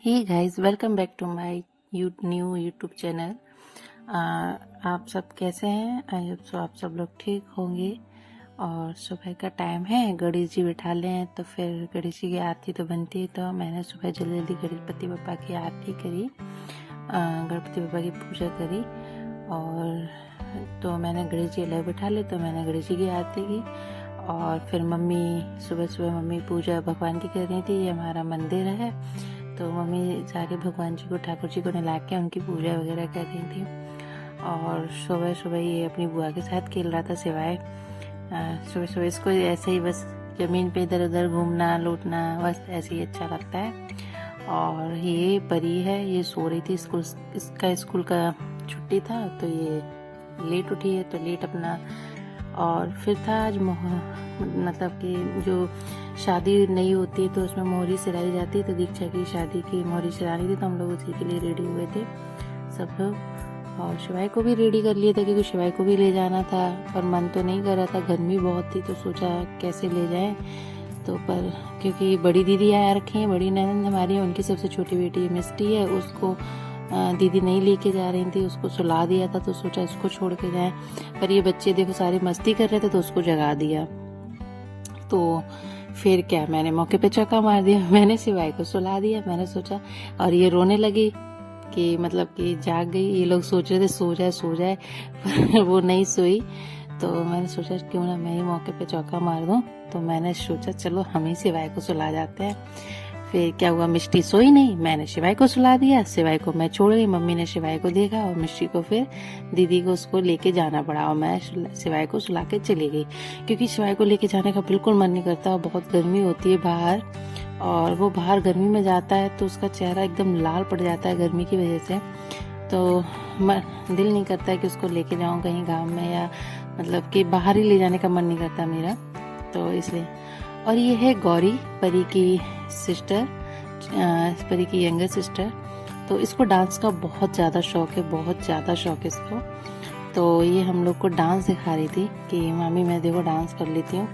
Hey guys, welcome back to my new YouTube channel. आप सब कैसे हैं? आई होप सो आप सब लोग ठीक होंगे। और सुबह का टाइम है, गणेश जी बिठा ले हैं तो फिर गणेश जी की आरती तो बनती है। तो मैंने सुबह जल्दी जल्दी गणपति बप्पा की आरती करी, गणपति बप्पा की पूजा करी। और तो मैंने गणेश जी अलग बिठा ले, तो मैंने गणेश जी की आरती की। और फिर मम्मी सुबह सुबह मम्मी पूजा भगवान की कर रही थी। ये हमारा मंदिर है, तो मम्मी सारे भगवान जी को, ठाकुर जी को नला के उनकी पूजा वगैरह कर रही थी। और सुबह सुबह ये अपनी बुआ के साथ खेल रहा था सिवाय। सुबह सुबह इसको ऐसे ही बस ज़मीन पे इधर उधर घूमना लूटना बस ऐसे ही अच्छा लगता है। और ये परी है, ये सो रही थी। इसका स्कूल का छुट्टी था तो ये लेट उठी है, तो लेट अपना। और फिर था आज मतलब कि जो शादी नहीं होती है तो उसमें मोहरी सिलाई जाती है, तो दीक्षा की शादी की मोहरी सिलानी थी, तो हम लोग उसी के लिए रेडी हुए थे सब लोग। और शिवाय को भी रेडी कर लिए थे क्योंकि शिवाय को भी ले जाना था, पर मन तो नहीं कर रहा था, गर्मी बहुत थी, तो सोचा कैसे ले जाएं। तो पर क्योंकि बड़ी दीदी आ रखी हैं, बड़ी ननद हमारी, उनकी सबसे छोटी बेटी मिष्टी है, उसको दीदी नहीं लेके जा रही थी, उसको सुला दिया था, तो सोचा इसको छोड़ के जाएं। पर ये बच्चे देखो सारे मस्ती कर रहे थे तो उसको जगा दिया। तो फिर क्या, मैंने मौके पे चौका मार दिया, मैंने शिवाय को सुला दिया। मैंने सोचा, और ये रोने लगी कि मतलब कि जाग गई। ये लोग सोच रहे थे सो जाए सो जाए, पर वो नहीं सोई। तो मैंने सोचा क्यों ना मैं ही मौके पे चौका मार दूं। तो मैंने सोचा चलो हम ही शिवाय को सुला जाते हैं। फिर क्या हुआ, मिष्टी सोई नहीं, मैंने शिवाय को सुला दिया। शिवाय को मैं छोड़ गई, मम्मी ने शिवाय को देखा और मिष्टी को फिर दीदी को उसको लेके जाना पड़ा। और मैं शिवाय को सुला के चली गई क्योंकि शिवाय को लेके जाने का बिल्कुल मन नहीं करता। बहुत गर्मी होती है बाहर, और वो बाहर गर्मी में जाता है तो उसका चेहरा एकदम लाल पड़ जाता है गर्मी की वजह से। तो दिल नहीं करता है कि उसको लेके जाऊं कहीं गांव में, या मतलब कि बाहर ही ले जाने का मन नहीं करता मेरा, तो इसलिए। और ये है गौरी, परी की सिस्टर, परी की यंगर सिस्टर। तो इसको डांस का बहुत ज़्यादा शौक है, बहुत ज़्यादा शौक है इसको। तो ये हम लोग को डांस सिखा रही थी कि मामी मैं देखो डांस कर लेती हूँ।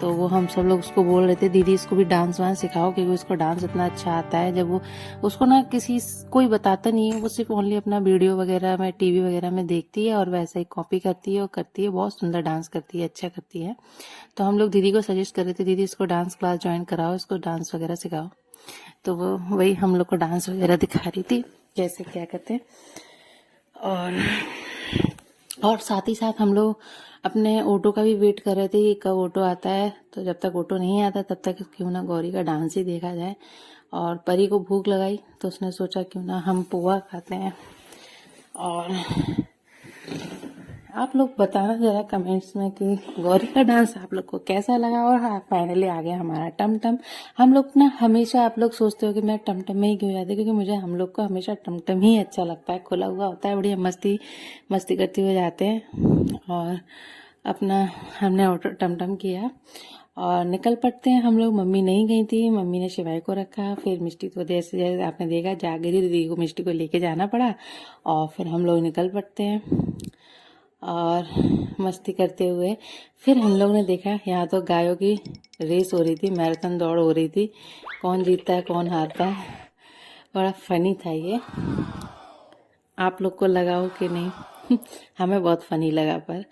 तो वो हम सब लोग उसको बोल रहे थे दीदी इसको भी डांस वांस सिखाओ, क्योंकि उसको डांस इतना अच्छा आता है। जब वो उसको ना किसी कोई बताता नहीं है, वो सिर्फ ओनली अपना वीडियो वगैरह में टीवी वगैरह में देखती है और वैसा ही कॉपी करती है और करती है। बहुत सुंदर डांस करती है, अच्छा करती है। तो हम लोग दीदी को सजेस्ट कर रहे थे दीदी इसको डांस क्लास ज्वाइन कराओ, इसको डांस वगैरह सिखाओ। तो वो वही हम लोग को डांस वगैरह दिखा रही थी कैसे क्या करते हैं। और साथ ही साथ हम लोग अपने ऑटो का भी वेट कर रहे थे कि कब ऑटो आता है। तो जब तक ऑटो नहीं आता तब तक क्यों ना गौरी का डांस ही देखा जाए। और परी को भूख लगाई तो उसने सोचा क्यों ना हम पोहा खाते हैं। और आप लोग बताना जरा कमेंट्स में कि गौरी का डांस आप लोग को कैसा लगा। और हाँ, फाइनली आ गया हमारा टमटम। हम लोग ना हमेशा, आप लोग सोचते हो कि मैं टमटम में ही क्यों जाती, क्योंकि मुझे हम लोग को हमेशा टमटम ही अच्छा लगता है। खुला हुआ होता है, बढ़िया मस्ती मस्ती करते हुए जाते हैं। और अपना हमने ऑटो टमटम किया और निकल पड़ते हैं हम लोग। मम्मी नहीं गई थी, मम्मी ने शिवाय को रखा। फिर मिष्टी तो जैसे जैसे आपने देखा जाग गई थी, दीदी को मिष्टी को लेके जाना पड़ा। और फिर हम लोग निकल पड़ते हैं और मस्ती करते हुए। फिर हम लोग ने देखा यहाँ तो गायों की रेस हो रही थी, मैराथन दौड़ हो रही थी, कौन जीतता है कौन हारता है। बड़ा फनी था ये। आप लोग को लगा हो कि नहीं हमें बहुत फनी लगा पर।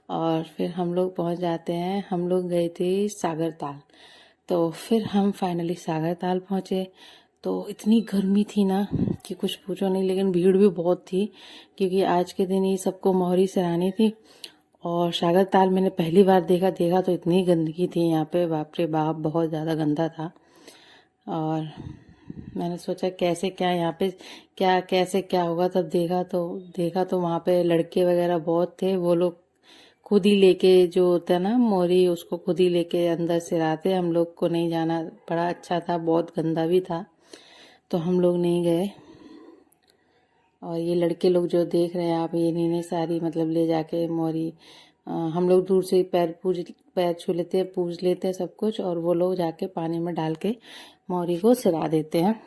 और फिर हम लोग पहुंच जाते हैं, हम लोग गए थे सागर ताल। तो फिर हम फाइनली सागर ताल पहुंचे। तो इतनी गर्मी थी ना कि कुछ पूछो नहीं, लेकिन भीड़ भी बहुत थी क्योंकि आज के दिन ही सबको मोहरी सराहनी थी। और सागर ताल मैंने पहली बार देखा तो इतनी गंदगी थी यहाँ पे, बाप रे बाप, बहुत ज़्यादा गंदा था। और मैंने सोचा कैसे क्या यहाँ पे क्या कैसे क्या होगा, तब देखा तो वहाँ पे लड़के वगैरह बहुत थे। वो लोग खुद ही लेके, जो होता है ना मोरी, उसको खुद ही लेके अंदर से आते। हम लोग को नहीं जाना। बड़ा अच्छा था, बहुत गंदा भी था, तो हम लोग नहीं गए। और ये लड़के लोग जो देख रहे हैं आप, ये इन्हें सारी मतलब ले जाके मोरी, हम लोग दूर से ही पैर छू लेते हैं, पूज लेते हैं सब कुछ, और वो लोग जाके पानी में डाल के मोरी को सिरा देते हैं।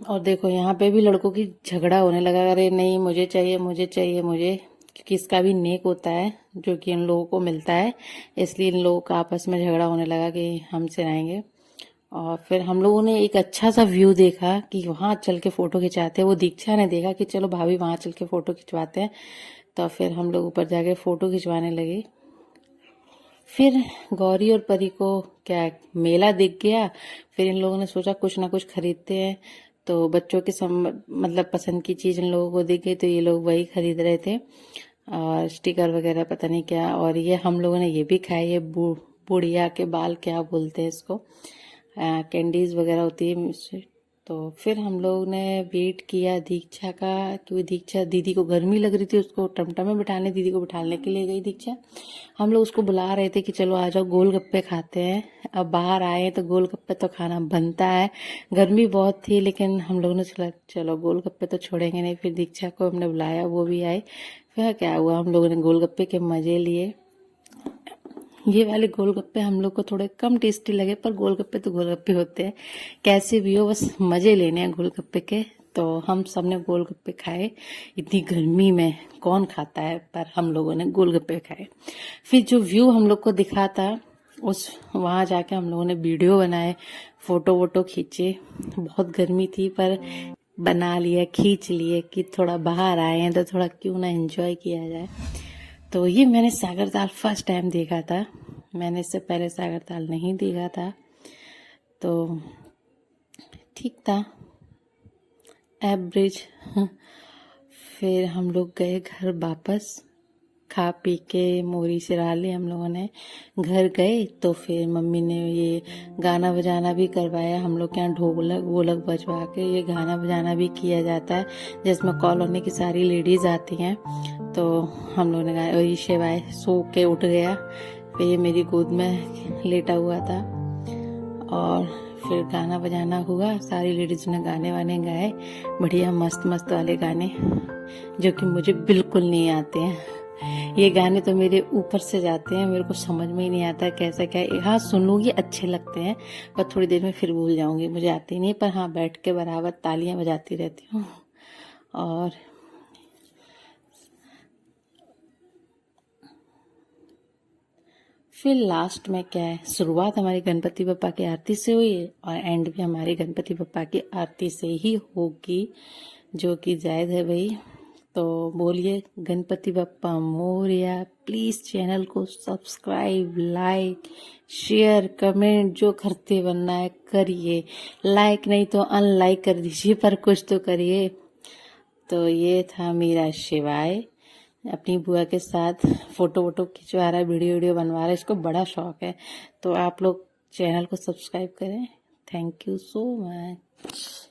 और देखो यहाँ पे भी लड़कों की झगड़ा होने लगा, अरे नहीं मुझे चाहिए मुझे चाहिए मुझे, क्योंकि इसका भी नेक होता है जो कि इन लोगों को मिलता है, इसलिए इन लोगों का आपस में झगड़ा होने लगा कि हम सिराएंगे। और फिर हम लोगों ने एक अच्छा सा व्यू देखा कि वहां चल के फोटो खिंचाते हैं। वो दीक्षा ने देखा कि चलो भाभी वहां चल के फोटो खिंचवाते हैं, तो फिर हम लोग ऊपर जाके फोटो खिंचवाने लगे। फिर गौरी और परी को क्या मेला दिख गया। फिर इन लोगों ने सोचा कुछ ना कुछ खरीदते हैं, तो बच्चों के मतलब पसंद की चीज इन लोगों को दिख गई, तो ये लोग वही खरीद रहे थे। और स्टिकर वगैरह पता नहीं क्या। और ये हम लोगों ने ये भी खाया, ये बुढ़िया के बाल क्या बोलते हैं इसको, कैंडीज वगैरह होती है इससे। तो फिर हम लोग ने वेट किया दीक्षा का, क्योंकि दीक्षा दीदी को गर्मी लग रही थी, उसको टमटम में बिठाने, दीदी को बिठाने के लिए गई दीक्षा। हम लोग उसको बुला रहे थे कि चलो आ जाओ गोलगप्पे खाते हैं। अब बाहर आए तो गोलगप्पे तो खाना बनता है। गर्मी बहुत थी, लेकिन हम लोगों ने चला चलो गोलगप्पे तो छोड़ेंगे नहीं। फिर दीक्षा को हमने बुलाया, वो भी आई। फिर क्या हुआ, हम लोगों ने गोलगप्पे के मजे लिए। ये वाले गोलगप्पे हम लोग को थोड़े कम टेस्टी लगे, पर गोलगप्पे तो गोलगप्पे होते हैं, कैसे भी हो बस मजे लेने हैं गोलगप्पे के। तो हम सब ने गोलगप्पे खाए। इतनी गर्मी में कौन खाता है, पर हम लोगों ने गोलगप्पे खाए। फिर जो व्यू हम लोग को दिखा था, उस वहां जाके हम लोगों ने वीडियो बनाए, फोटो वोटो खींचे। बहुत गर्मी थी, पर बना लिया, खींच लिए कि थोड़ा बाहर आए हैं तो थोड़ा क्यों ना एंजॉय किया जाए। तो ये मैंने सागर ताल फर्स्ट टाइम देखा था, मैंने इससे पहले सागर ताल नहीं देखा था। तो ठीक था, एवरेज। फिर हम लोग गए घर वापस, खा पी के मोरी सिरा ली हम लोगों ने। घर गए तो फिर मम्मी ने ये गाना बजाना भी करवाया। हम लोग के यहाँ ढोलक वोलक बजवा के ये गाना बजाना भी किया जाता है, जिसमें कॉलोनी की सारी लेडीज आती हैं। तो हम लोगों ने गाया, वही शिवाय सो के उठ गया। फिर ये मेरी गोद में लेटा हुआ था, और फिर गाना बजाना हुआ। सारी लेडीज ने गाने वाने गाए, बढ़िया मस्त मस्त वाले गाने, जो कि मुझे बिल्कुल नहीं आते हैं। ये गाने तो मेरे ऊपर से जाते हैं, मेरे को समझ में ही नहीं आता कैसा क्या है। हाँ सुनूंगी, अच्छे लगते हैं, पर थोड़ी देर में फिर भूल जाऊंगी, मुझे आते ही नहीं। पर हाँ बैठ के बराबर तालियां बजाती रहती हूँ। और फिर लास्ट में क्या है, शुरुआत हमारी गणपति बप्पा की आरती से हुई है, और एंड भी हमारी गणपति बप्पा की आरती से ही होगी, जो कि जायज है भाई। तो बोलिए गणपति बप्पा मोरया। प्लीज चैनल को सब्सक्राइब, लाइक, शेयर, कमेंट जो करते बनना है करिए। लाइक नहीं तो अनलाइक कर दीजिए, पर कुछ तो करिए। तो ये था मेरा शिवाय, अपनी बुआ के साथ फोटो वोटो खिंचवा रहा है, वीडियो वीडियो बनवा रहा है, इसको बड़ा शौक है। तो आप लोग चैनल को सब्सक्राइब करें। Thank you so much.